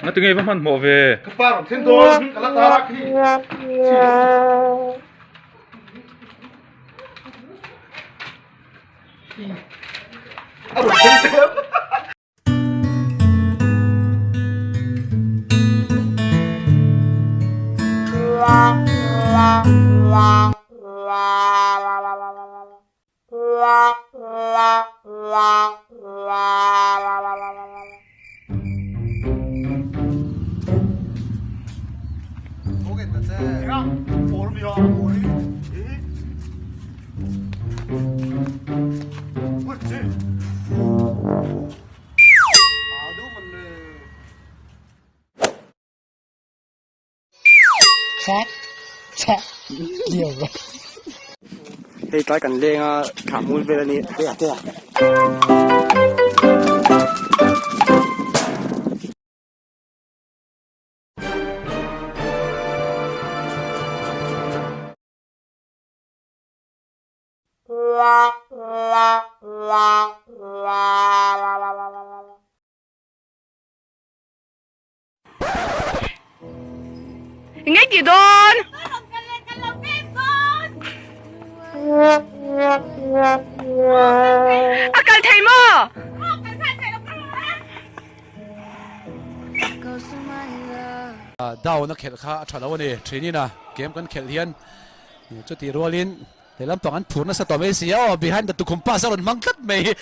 ngắt tiếng ấy vẫn mò về các bạn thiên đồn cả là ta khi à một thiên đồn 내가 모르면 모르 그렇지 아도 맞네 Chết nhiều rồi. Thì cái cần lên thảm muốn về là ní thế à Nghe gì đồn akal thầy mo đào nó khẹt khá chọn đâu nè chuyện này nè game con khẹt hiền cho tí rollin để làm toàn ăn phun nó sẽ tóm mấy xíu behind the tu kumpa sao lần mang cất mày